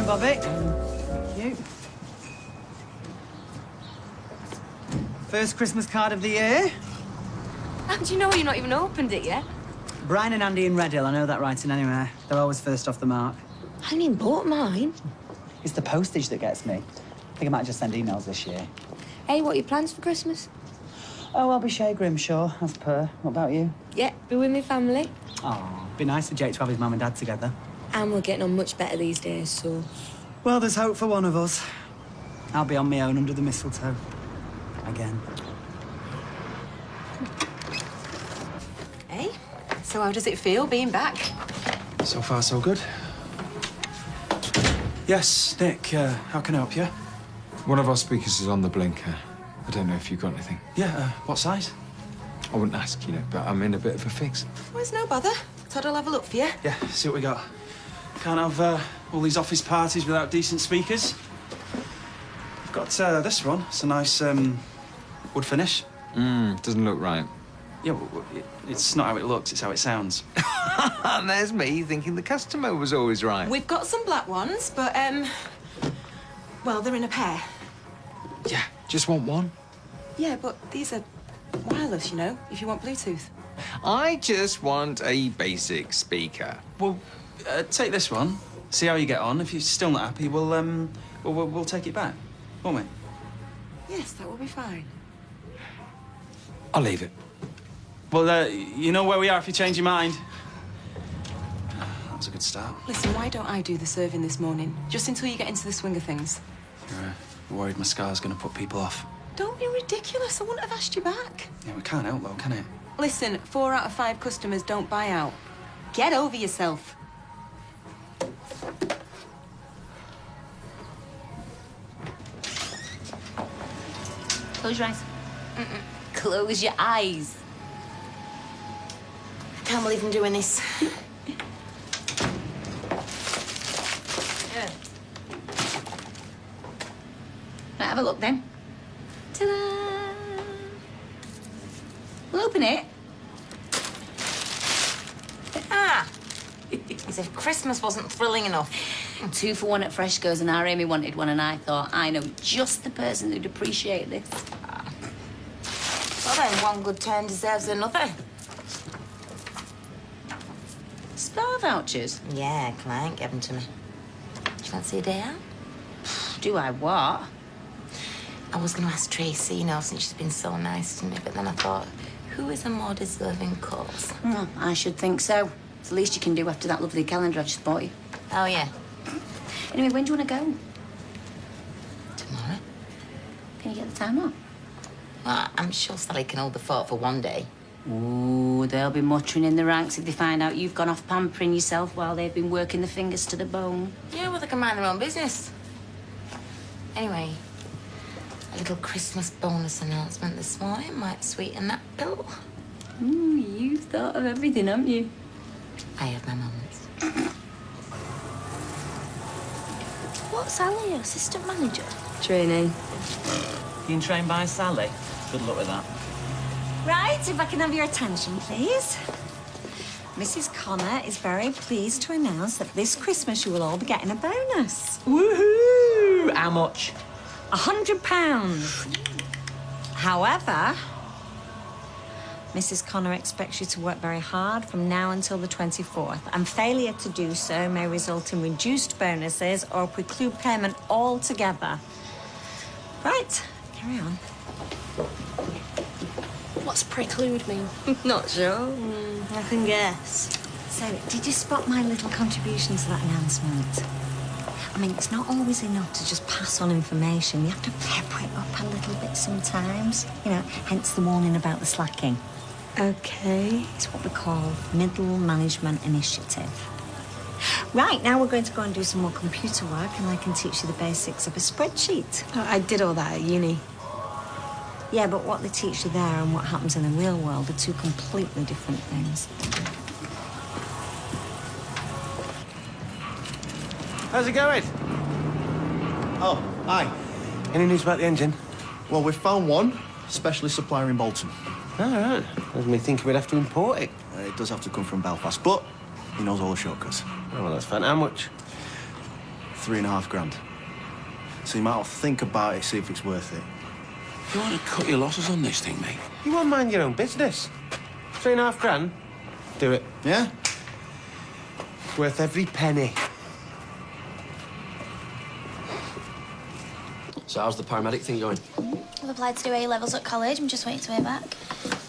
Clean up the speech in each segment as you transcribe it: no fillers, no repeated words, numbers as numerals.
Morning, Bobby. Thank you. First Christmas card of the year. How do you know you've not even opened it yet? Brian and Andy in Red Hill, I know that writing anywhere. They're always first off the mark. I haven't even bought mine. It's the postage that gets me. I think I might just send emails this year. Hey, what are your plans for Christmas? Oh, I'll be Shay Grimshaw, as per. What about you? Yeah, be with my family. Oh, be nice for Jake to have his mum and dad together. And we're getting on much better these days, so... Well, there's hope for one of us. I'll be on my own under the mistletoe. Again. Hey, so how does it feel being back? So far, so good. Yes, Nick, how can I help you? One of our speakers is on the blinker. I don't know if you've got anything. Yeah, what size? I wouldn't ask, you know, but I'm in a bit of a fix. Well, it's no bother. Todd will have a look for you. Yeah, see what we got. Can't have all these office parties without decent speakers. I've got this one. It's a nice wood finish. Doesn't look right. Yeah, well, it's not how it looks, it's how it sounds. And there's me thinking the customer was always right. We've got some black ones, but, well, they're in a pair. Yeah, just want one. Yeah, but these are wireless, you know, if you want Bluetooth. I just want a basic speaker. Well, take this one, see how you get on. If you're still not happy, we'll take it back, won't we? Yes, that will be fine. I'll leave it. Well, you know where we are if you change your mind. That was a good start. Listen, why don't I do the serving this morning? Just until you get into the swing of things. You're worried my scar's going to put people off. Don't be ridiculous. I wouldn't have asked you back. Yeah, we can't help, though, can it? Listen, 4 out of 5 customers don't buy out. Get over yourself. Close your eyes. Close your eyes. I can't believe I'm doing this. Yeah. Right, have a look then. Ta-da! We'll open it. Ah! As if Christmas wasn't thrilling enough. 2 for 1 at Freshco's, and our Amy wanted one, and I thought, I know just the person who'd appreciate this. Well then, one good turn deserves another. Spa vouchers? Yeah, client gave them to me. Do you fancy a day out? Do I what? I was going to ask Tracy, you know, since she's been so nice to me, but then I thought, who is a more deserving cause? Well, I should think so. It's the least you can do after that lovely calendar I've just bought you. Oh, yeah. Anyway, when do you want to go? Tomorrow. Can you get the time off? Well, I'm sure Sally can hold the fort for one day. Ooh, they'll be muttering in the ranks if they find out you've gone off pampering yourself while they've been working the fingers to the bone. Yeah, well, they can mind their own business. Anyway, a little Christmas bonus announcement this morning might sweeten that pill. Ooh, you've thought of everything, haven't you? I have my moments. What's Sally, assistant manager? Training. Being trained by Sally. Good luck with that. Right, if I can have your attention, please. Mrs. Connor is very pleased to announce that this Christmas you will all be getting a bonus. Woohoo! How much? £100. However, Mrs. Connor expects you to work very hard from now until the 24th, and failure to do so may result in reduced bonuses or preclude payment altogether. Right, carry on. What's preclude mean? Not sure. I can guess. So, did you spot my little contribution to that announcement? I mean, it's not always enough to just pass on information. You have to pepper it up a little bit sometimes. You know, hence the warning about the slacking. Okay. It's what we call middle management initiative. Right, now we're going to go and do some more computer work, and I can teach you the basics of a spreadsheet. Oh, I did all that at uni. Yeah, but what they teach you there and what happens in the real world are 2 completely different things. How's it going? Oh, hi. Any news about the engine? Well, we've found one specialist supplier in Bolton. All right. I was me thinking we'd have to import it. It does have to come from Belfast, but he knows all the shortcuts. Oh, well, that's fine. How much? 3.5 grand. So you might well think about it, see if it's worth it. You want to cut your losses on this thing, mate? You won't mind your own business. 3.5 grand? Do it. Yeah? Worth every penny. So how's the paramedic thing going? I've applied to do A-levels at college. I'm just waiting to hear back.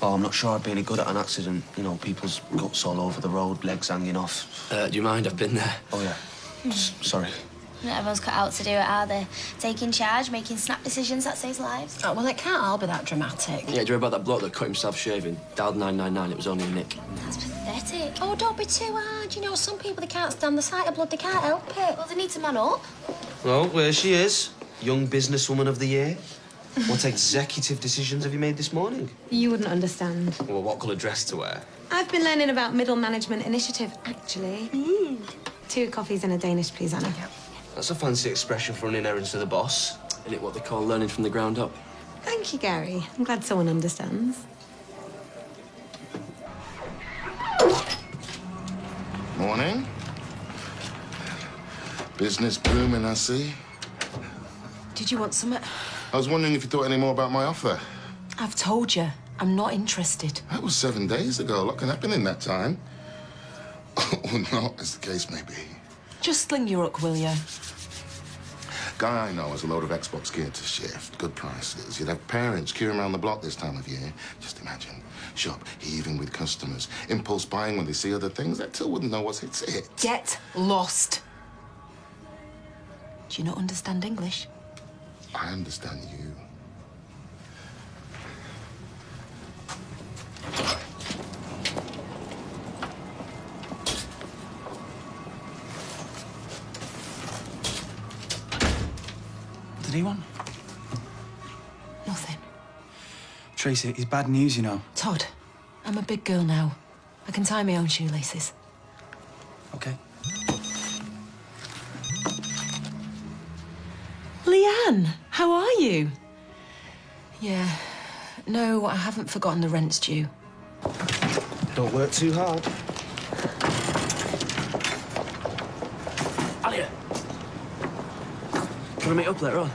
Oh, I'm not sure I'd be any good at an accident. You know, people's guts all over the road, legs hanging off. Do you mind? I've been there. Oh, yeah. Sorry. Not everyone's cut out to do it, are they? Taking charge, making snap decisions, that saves lives. Oh, well, it can't all be that dramatic. Yeah, do you hear about that bloke that cut himself shaving? Dialed 999, it was only a nick. That's pathetic. Oh, don't be too hard. You know, some people, they can't stand the sight of blood. They can't help it. Well, they need to man up. Well, there she is. Young businesswoman of the year. What executive decisions have you made this morning? You wouldn't understand. Well, what colour dress to wear? I've been learning about middle management initiative, actually. 2 coffees and a Danish, please, Anna. That's a fancy expression for running errands for the boss. Isn't it what they call learning from the ground up? Thank you, Gary. I'm glad someone understands. Morning. Business booming, I see. Did you want some? I was wondering if you thought any more about my offer. I've told you, I'm not interested. That was 7 days ago. A lot can happen in that time. Or not, as the case may be. Just sling your hook, will you? Guy I know has a load of Xbox gear to shift. Good prices. You'd have parents queuing around the block this time of year. Just imagine. Shop heaving with customers. Impulse buying when they see other things. That till wouldn't know what's it. Get lost. Do you not understand English? I understand you. What did he want? Nothing. Tracy, it's bad news, you know. Todd, I'm a big girl now. I can tie my own shoelaces. Okay. Leanne, how are you? Yeah. No, I haven't forgotten the rent's due. Don't work too hard. Alia! Can I meet up later on?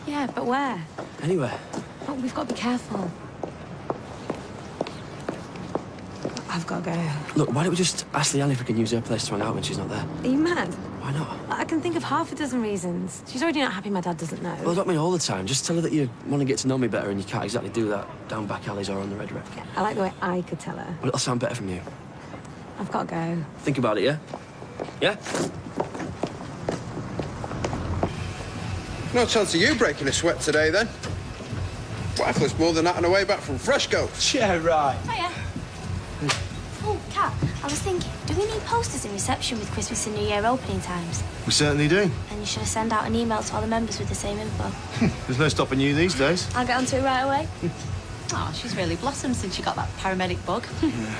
Yeah, but where? Anywhere. Oh, we've got to be careful. I've got to go. Look, why don't we just ask Leanne if we can use her place to hang out when she's not there? Are you mad? Why not? I can think of half a dozen reasons. She's already not happy my dad doesn't know. Well, I don't mean all the time. Just tell her that you want to get to know me better and you can't exactly do that down back alleys or on the Red Wreck. I like the way I could tell her. Well, it'll sound better from you. I've got to go. Think about it, yeah? Yeah? No chance of you breaking a sweat today, then. Wife looks more than that on her way back from Fresco. Yeah, right. Hiya. Oh, Kat, I was thinking, do we need posters in reception with Christmas and New Year opening times? We certainly do. And you should have sent out an email to all the members with the same info. There's no stopping you these days. I'll get onto it right away. Oh, she's really blossomed since she got that paramedic bug.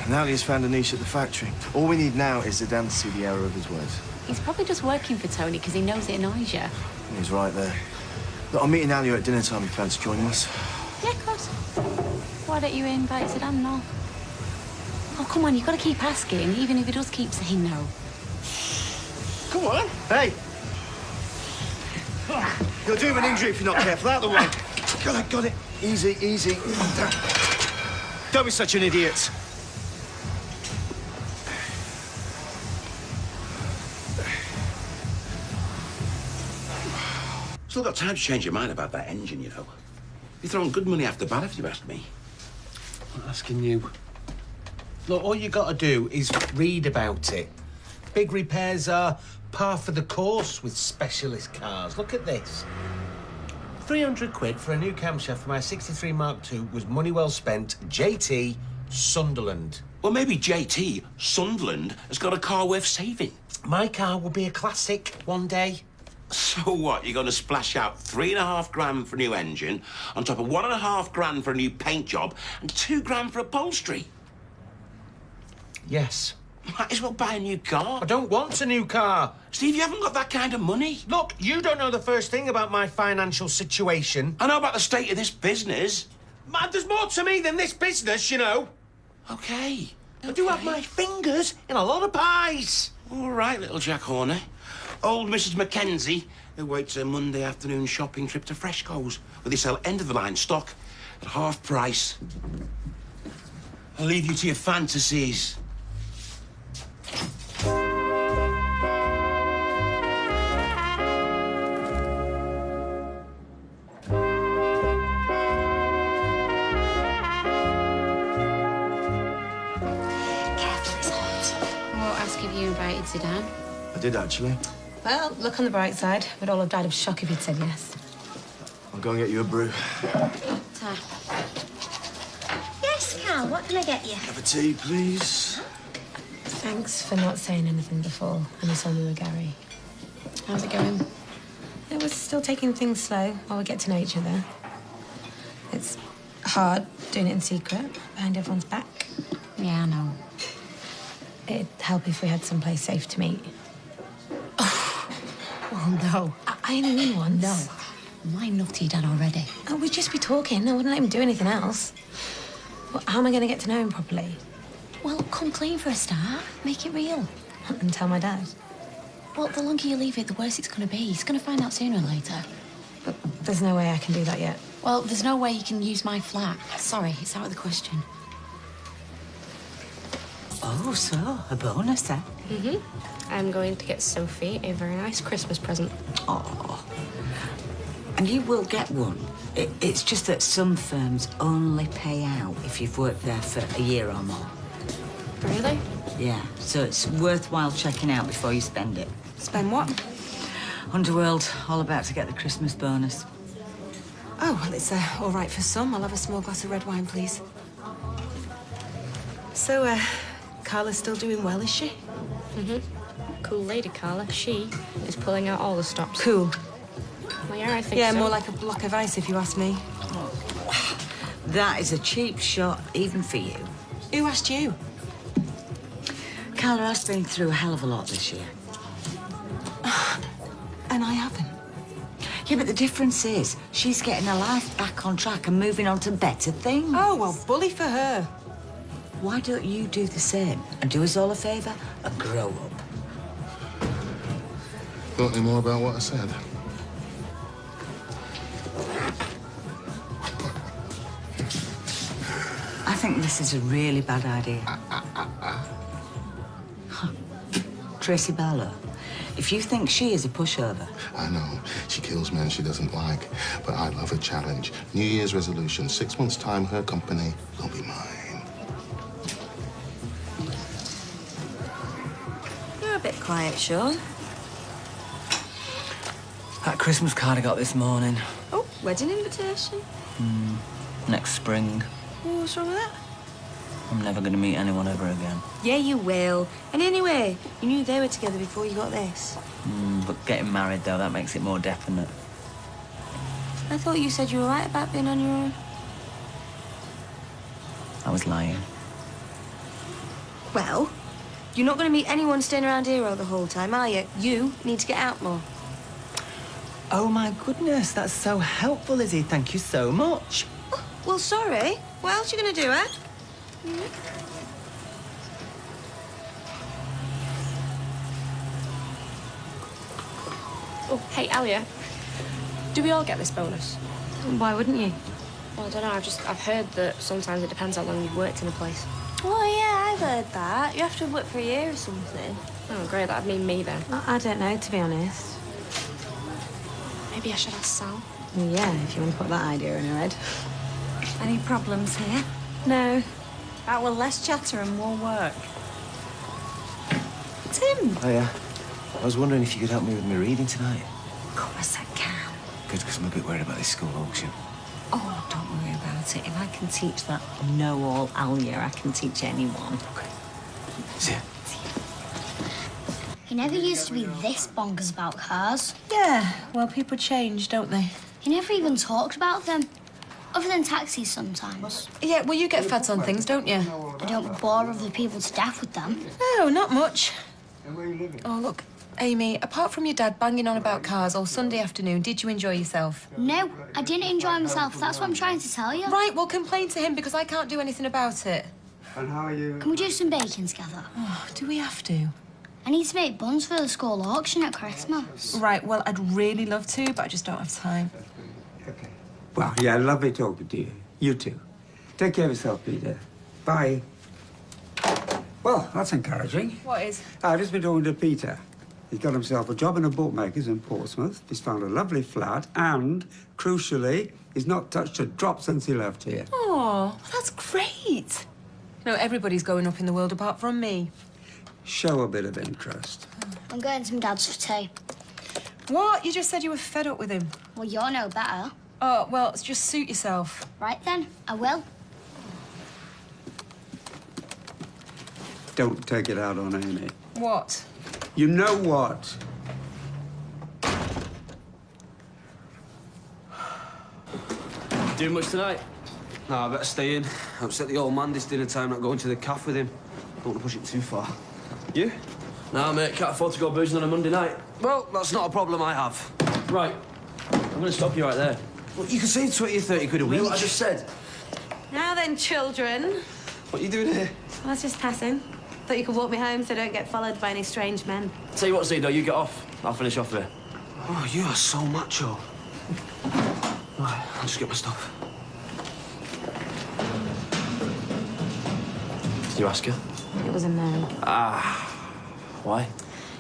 Now he's found a niche at the factory. All we need now is the Dan to see the error of his ways. He's probably just working for Tony because he knows it annoys you. He's right there. Look, I'm meeting Alia at dinner time if you fancy joining us. Yeah, of course. Why don't you invite to Dan now? Oh, come on, you've got to keep asking, even if he does keep saying no. Come on. Hey! You'll do him an injury if you're not careful. Out of the way. Got it. Easy, easy. Don't be such an idiot. Still got time to change your mind about that engine, you know. You're throwing good money after bad, if you ask me. I'm asking you. Look, all you got to do is read about it. Big repairs are par for the course with specialist cars. Look at this. 300 quid for a new camshaft for my 63 Mark II was money well spent. JT, Sunderland. Well, maybe JT, Sunderland, has got a car worth saving. My car will be a classic one day. So what, you're going to splash out 3.5 grand for a new engine, on top of 1.5 grand for a new paint job, and 2 grand for upholstery? Yes. Might as well buy a new car. I don't want a new car. Steve, you haven't got that kind of money. Look, you don't know the first thing about my financial situation. I know about the state of this business. Man, there's more to me than this business, you know. Okay. I do have my fingers in a lot of pies. All right, little Jack Horner. Old Mrs. Mackenzie, who waits her Monday afternoon shopping trip to Fresco's, where they sell end-of-the-line stock at half price. I'll leave you to your fantasies. You invited Zidane? I did, actually. Well, look on the bright side. We'd all have died of shock if he'd said yes. I'll go and get you a brew. Ta. Yes, Cal, what can I get you? Have a tea, please. Thanks for not saying anything before when you saw me with Gary. How's it going? It was still taking things slow while we get to know each other. It's hard doing it in secret, behind everyone's back. Yeah, I know. It'd help if we had someplace safe to meet. Oh, no. I only mean once. No. Why not to your dad already? Oh, we'd just be talking. I wouldn't let him do anything else. Well, how am I going to get to know him properly? Well, come clean for a start. Make it real. And tell my dad. Well, the longer you leave it, the worse it's going to be. He's going to find out sooner or later. But there's no way I can do that yet. Well, there's no way you can use my flat. Sorry, it's out of the question. Oh, so, a bonus, eh? Mm-hmm. I'm going to get Sophie a very nice Christmas present. Oh. And you will get one. It's just that some firms only pay out if you've worked there for a year or more. Really? Yeah, so it's worthwhile checking out before you spend it. Spend what? Underworld, all about to get the Christmas bonus. Oh, well, it's all right for some. I'll have a small glass of red wine, please. So, Carla's still doing well, is she? Mm-hmm. Cool lady, Carla. She is pulling out all the stops. Cool. Well, yeah, I think yeah, so. more like a block of ice, if you ask me. That is a cheap shot, even for you. Who asked you? Carla has been through a hell of a lot this year. And I haven't. Yeah, but the difference is she's getting her life back on track and moving on to better things. Oh, well, bully for her. Why don't you do the same and do us all a favour and grow up? Thought any more about what I said? I think this is a really bad idea. Huh. Tracy Barlow, if you think she is a pushover... I know. She kills men she doesn't like. But I love a challenge. New Year's resolution. 6 months' time, her company will be mine. You're a bit quiet, Sean. That Christmas card I got this morning. Oh, wedding invitation? Next spring. Oh, what's wrong with that? I'm never going to meet anyone ever again. Yeah, you will. And anyway, you knew they were together before you got this. But getting married, though, that makes it more definite. I thought you said you were right about being on your own. I was lying. Well, you're not going to meet anyone staying around here all the whole time, are you? You need to get out more. Oh, my goodness, that's so helpful, Lizzie. Thank you so much. Oh, well, sorry. What else are you going to do, eh? Oh, hey, Alia. Do we all get this bonus? Why wouldn't you? Well, I don't know. I've heard that sometimes it depends how long you've worked in a place. Oh, yeah, I've heard that. You have to work for a year or something. Oh, great. That'd mean me then. I don't know, to be honest. Maybe I should ask Sal. Well, yeah, if you want to put that idea in her head. Any problems here? No. That will less chatter and more work. Tim! Oh, yeah. I was wondering if you could help me with my reading tonight. Of course I can. Good, because I'm a bit worried about this school auction. Oh, don't worry about it. If I can teach that know-all Alia, I can teach anyone. Okay. See ya. He never used to be this bonkers about cars. Yeah, well, people change, don't they? He never even talked about them. Other than taxis sometimes. Yeah, well, you get fads on things, don't you? I don't bore other people to death with them. No, not much. Oh, look, Amy, apart from your dad banging on about cars all Sunday afternoon, did you enjoy yourself? No, I didn't enjoy myself. That's what I'm trying to tell you. Right, well, complain to him because I can't do anything about it. And how are you? Can we do some baking together? Oh, do we have to? I need to make buns for the school auction at Christmas. Right, well, I'd really love to, but I just don't have time. Well, yeah, lovely talking to you. You too. Take care of yourself, Peter. Bye. Well, that's encouraging. What is? I've just been talking to Peter. He's got himself a job in a bookmaker's in Portsmouth. He's found a lovely flat and, crucially, he's not touched a drop since he left here. Oh, that's great. No, everybody's going up in the world apart from me. Show a bit of interest. I'm going to my dad's for tea. What? You just said you were fed up with him. Well, you'll know better. Oh, well, just suit yourself. Right then, I will. Don't take it out on Amy. What? You know what? Doing much tonight? No, I better stay in. Upset the old man this dinner time, not going to the cafe with him. Don't want to push it too far. You? Nah, mate, can't afford to go boozing on a Monday night. Well, that's not a problem I have. Right. I'm going to stop you right there. Well, you can save 20 or 30 quid a week. What I just said. Now then, children. What are you doing here? I was just passing. Thought you could walk me home so I don't get followed by any strange men. Tell you what, Zito, you get off. I'll finish off here. Oh, you are so macho. Right, I'll just get my stuff. Did you ask her? It was a no. Ah. Why?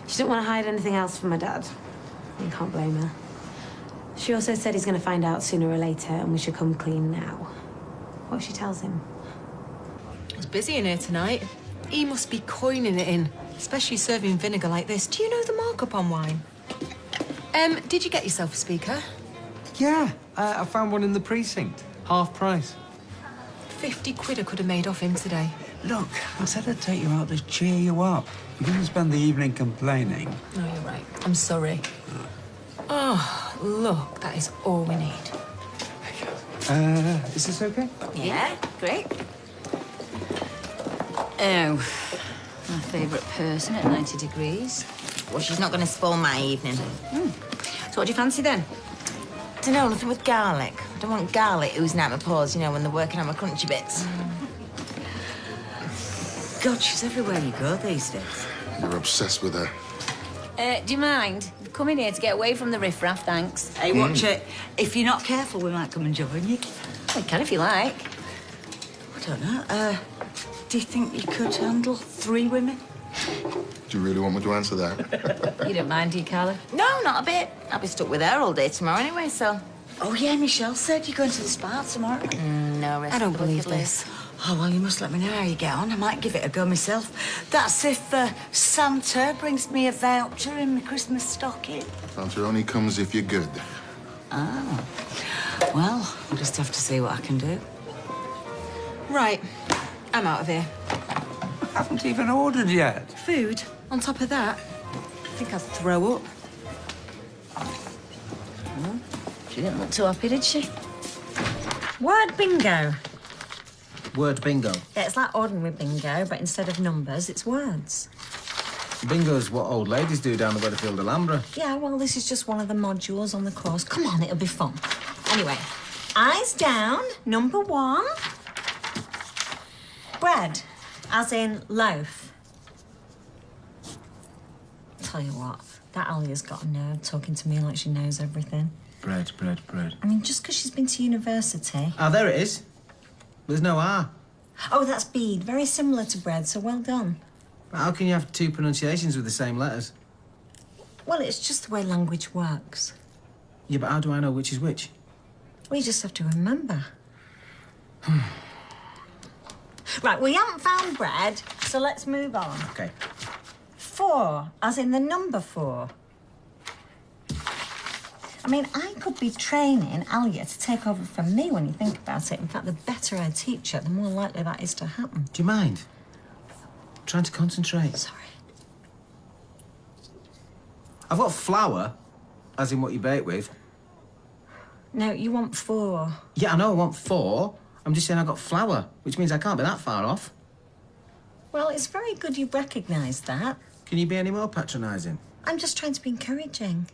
She didn't want to hide anything else from my dad. You can't blame her. She also said he's going to find out sooner or later and we should come clean now. What if she tells him? It's busy in here tonight. He must be coining it in, especially serving vinegar like this. Do you know the markup on wine? Did you get yourself a speaker? Yeah, I found one in the precinct. Half price. 50 quid I could have made off him today. Look, I said I'd take you out to cheer you up. You didn't spend the evening complaining. No, you're right. I'm sorry. Oh, look, that is all we need. Is this okay? Yeah, great. Oh, my favourite person at 90 degrees. Well, she's not going to spoil my evening. So what do you fancy then? Dunno, nothing with garlic. I don't want garlic oozing out my pores, you know, when they're working on my crunchy bits. God, she's everywhere you go these days. You're obsessed with her. Do you mind? We've come in here to get away from the riffraff, thanks. Hey, watch it. If you're not careful, we might come and join you. We can if you like. I don't know. Do you think you could handle 3 women? Do you really want me to answer that? You don't mind, do you, Carla? No, not a bit. I'll be stuck with her all day tomorrow anyway, so... Oh, yeah, Michelle said you're going to the spa tomorrow. No rest I don't for the believe wicked this. Oh, well, you must let me know how you get on. I might give it a go myself. That's if Santa brings me a voucher in my Christmas stocking. Santa only comes if you're good. Oh. Well, we'll just have to see what I can do. Right, I'm out of here. I haven't even ordered yet. Food? On top of that? I think I'd throw up. Well, she didn't look too happy, did she? Word bingo. Word bingo. Yeah, it's like ordinary bingo, but instead of numbers, it's words. Bingo's what old ladies do down the Weatherfield Alhambra. Yeah, well, this is just one of the modules on the course. Come on, it'll be fun. Anyway, eyes down, number 1. Bread, as in loaf. Tell you what, that Alia's got a nerve talking to me like she knows everything. Bread, bread, bread. I mean, just because she's been to university. Ah, there it is. There's no R. Oh, that's bead. Very similar to bread, so well done. But how can you have 2 pronunciations with the same letters? Well, it's just the way language works. Yeah, but how do I know which is which? We just have to remember. Right, we haven't found bread, so let's move on. Okay. 4, as in the number 4. I mean, I could be training Alia to take over from me when you think about it. In fact, the better I teach her, the more likely that is to happen. Do you mind? I'm trying to concentrate. Sorry. I've got flour, as in what you bake with. No, you want 4. Yeah, I know I want 4. I'm just saying I got flour, which means I can't be that far off. Well, it's very good you recognise that. Can you be any more patronising? I'm just trying to be encouraging.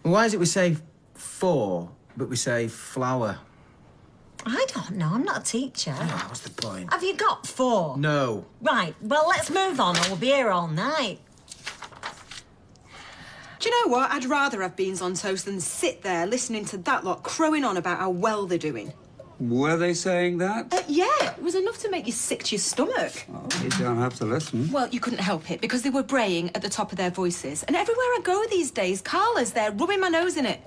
Why is it we say 4, but we say flour? I don't know. I'm not a teacher. Oh, what's the point? Have you got 4? No. Right, well, let's move on or we'll be here all night. Do you know what? I'd rather have beans on toast than sit there listening to that lot crowing on about how well they're doing. Were they saying that? Yeah, it was enough to make you sick to your stomach. Oh, you don't have to listen. Well, you couldn't help it because they were braying at the top of their voices. And everywhere I go these days, Carla's there rubbing my nose in it.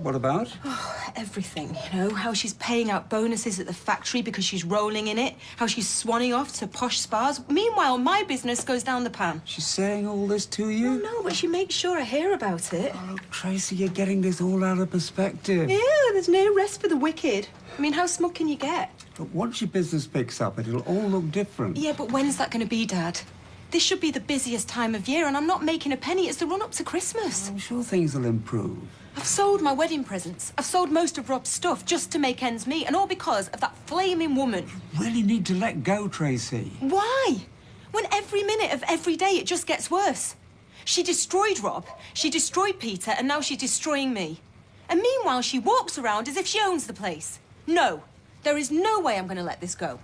What about? Oh, everything, you know, how she's paying out bonuses at the factory because she's rolling in it, how she's swanning off to posh spas. Meanwhile, my business goes down the pan. She's saying all this to you? No, but she makes sure I hear about it. Oh, Tracy, you're getting this all out of perspective. Yeah, there's no rest for the wicked. I mean, how smug can you get? But once your business picks up, it'll all look different. Yeah, but when's that going to be, Dad? This should be the busiest time of year, and I'm not making a penny. It's the run-up to Christmas. I'm sure things will improve. I've sold my wedding presents. I've sold most of Rob's stuff just to make ends meet, and all because of that flaming woman. You really need to let go, Tracy. Why? When every minute of every day it just gets worse. She destroyed Rob, she destroyed Peter, and now she's destroying me. And meanwhile, she walks around as if she owns the place. No, there is no way I'm going to let this go.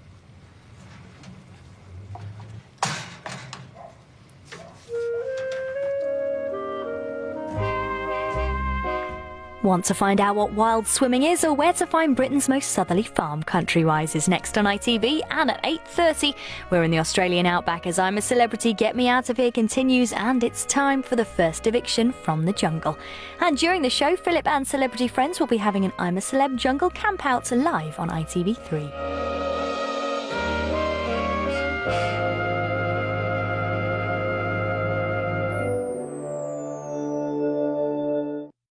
Want to find out what wild swimming is or where to find Britain's most southerly farm? Country Rise is next on ITV, and at 8:30 we're in the Australian outback as I'm a Celebrity, Get Me Out of Here continues, and it's time for the first eviction from the jungle. And during the show, Philip and celebrity friends will be having an I'm a Celeb jungle camp out live on ITV3.